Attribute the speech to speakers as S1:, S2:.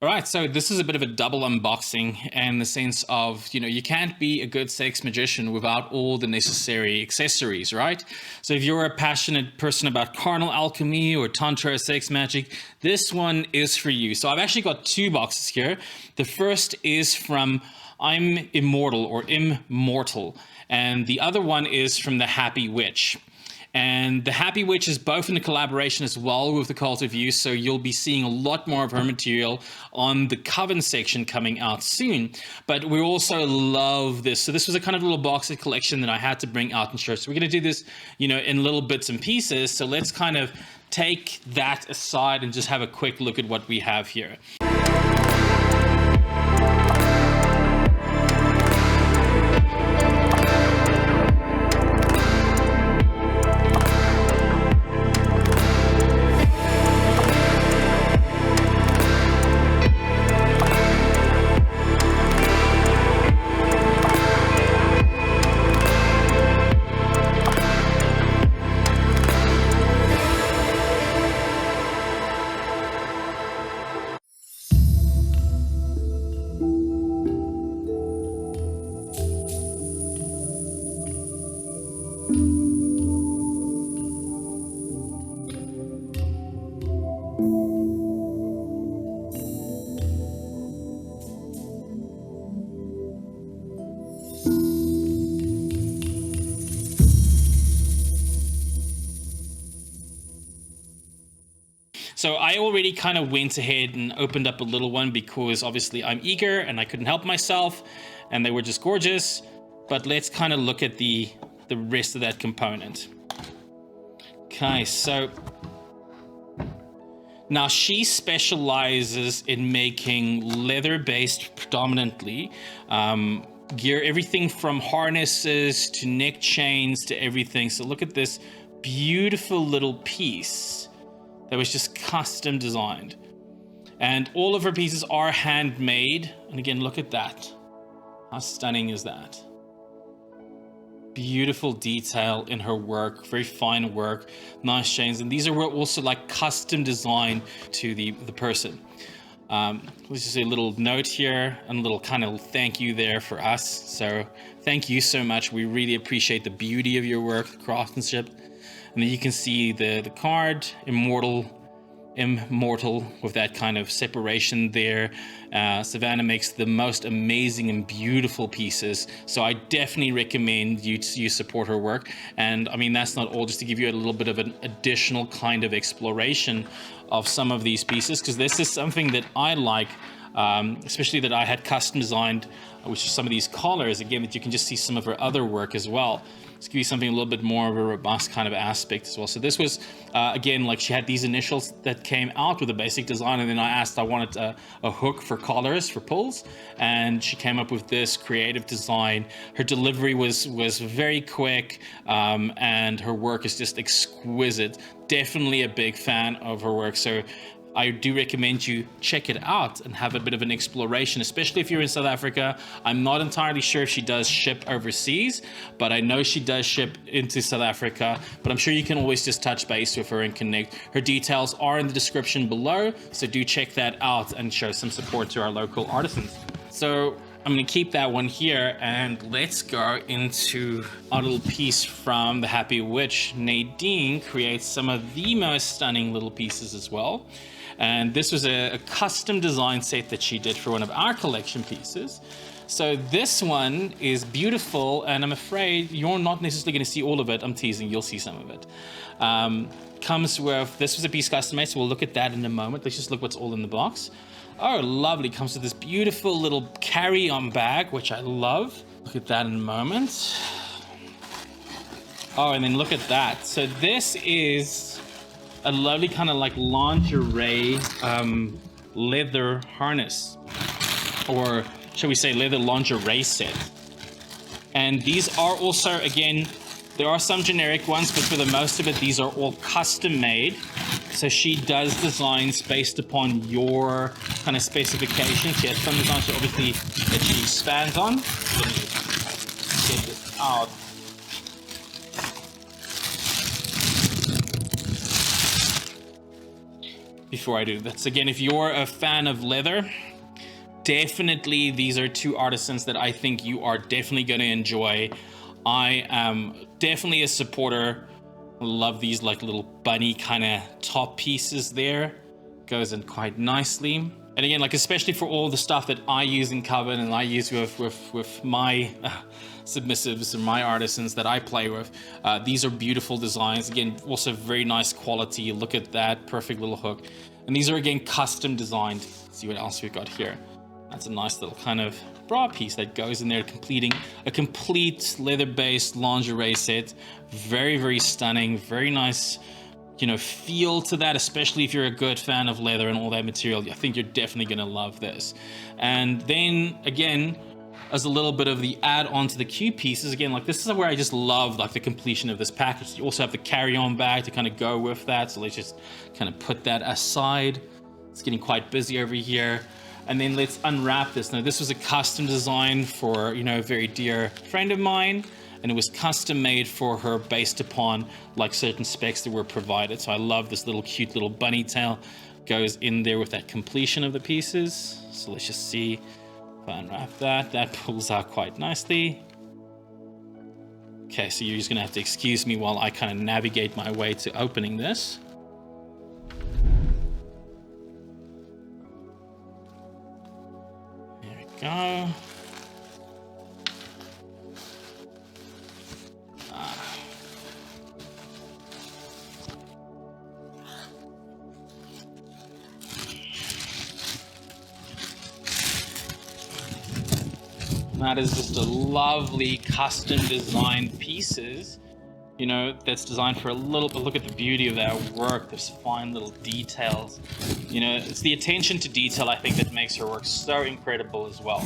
S1: All right, so this is a bit of a double unboxing in the sense of, you can't be a good sex magician without all the necessary accessories, right? So if you're a passionate person about carnal alchemy or tantra sex magic, this one is for you. So I've actually got two boxes here. The first is from I'm Immortal or Immortal, and the other one is from the Happy Witch. And the Happy Witch is both in a collaboration as well with the Cult of Youth, so you'll be seeing a lot more of her material on the Coven section coming out soon. But we also love this. So this was a kind of little box of collection that I had to bring out and show. So we're going to do this, in little bits and pieces. So let's kind of take that aside and just have a quick look at what we have here. So I already kind of went ahead and opened up a little one because obviously I'm eager and I couldn't help myself and they were just gorgeous. But let's kind of look at the rest of that component. Okay, so now she specializes in making leather-based predominantly gear, everything from harnesses to neck chains to everything. So look at this beautiful little piece that was just custom designed. And all of her pieces are handmade. And again, look at that. How stunning is that? Beautiful detail in her work, very fine work, nice chains. And these are also like custom designed to the person. Let's just say a little note here and a little kind of thank you there for us. So thank you so much. We really appreciate the beauty of your work, the craftsmanship. And then you can see the card, Immortal, with that kind of separation there. Savannah makes the most amazing and beautiful pieces. So I definitely recommend you support her work. And I mean, that's not all, just to give you a little bit of an additional kind of exploration of some of these pieces, because this is something that I like, especially that I had custom designed, which is some of these collars, again, that you can just see some of her other work as well. Let's give you something a little bit more of a robust kind of aspect as well. So this was, again, like she had these initials that came out with a basic design, and then I wanted a hook for collars, for pulls, and she came up with this creative design. Her delivery was very quick, and her work is just exquisite. Definitely a big fan of her work. So I do recommend you check it out and have a bit of an exploration, especially if you're in South Africa. I'm not entirely sure if she does ship overseas, but I know she does ship into South Africa. But I'm sure you can always just touch base with her and connect. Her details are in the description below, so do check that out and show some support to our local artisans. So I'm going to keep that one here, and let's go into our little piece from the Happy Witch. Nadine creates some of the most stunning little pieces as well. And this was a custom design set that she did for one of our collection pieces. So this one is beautiful, and I'm afraid you're not necessarily going to see all of it. I'm teasing, you'll see some of it. Comes with, this was a piece custom made, so we'll look at that in a moment. Let's just look what's all in the box. Oh, lovely. Comes with this beautiful little carry-on bag, which I love. Look at that in a moment. Oh, and then look at that. So this is a lovely kind of like lingerie leather harness, or shall we say leather lingerie set. And these are also, again, there are some generic ones, but for the most of it, these are all custom made. So she does designs based upon your kind of specifications. She has some designs obviously that she expands on. Let me get this out. before I do. That's again, if you're a fan of leather, definitely these are two artisans that I think you are definitely going to enjoy. I am definitely a supporter. I love these like little bunny kind of top pieces there. Goes in quite nicely. And again, like especially for all the stuff that I use in Coven and I use with my submissives and my artisans that I play with, these are beautiful designs. Again, also very nice quality. Look at that perfect little hook. And these are again custom designed. Let's see what else we've got here. That's a nice little kind of bra piece that goes in there, completing a complete leather-based lingerie set. Very, very stunning. Very nice, you know, feel to that, especially if you're a good fan of leather and all that material. I think you're definitely going to love this. And then again, as a little bit of the add-on to the Q pieces, again, like this is where I just love like the completion of this package. You also have the carry-on bag to kind of go with that. So let's just kind of put that aside. It's getting quite busy over here. And then let's unwrap this. Now, this was a custom design for, you know, a very dear friend of mine, and it was custom made for her based upon like certain specs that were provided. So I love this little cute little bunny tail goes in there with that completion of the pieces. So let's just see if I unwrap that. That pulls out quite nicely. Okay, so you're just gonna have to excuse me while I kind of navigate my way to opening this. Go. That is just a lovely custom designed pieces, you know, that's designed for a little bit. Look at the beauty of that work. There's fine little details. You know, it's the attention to detail, I think, that makes her work so incredible as well.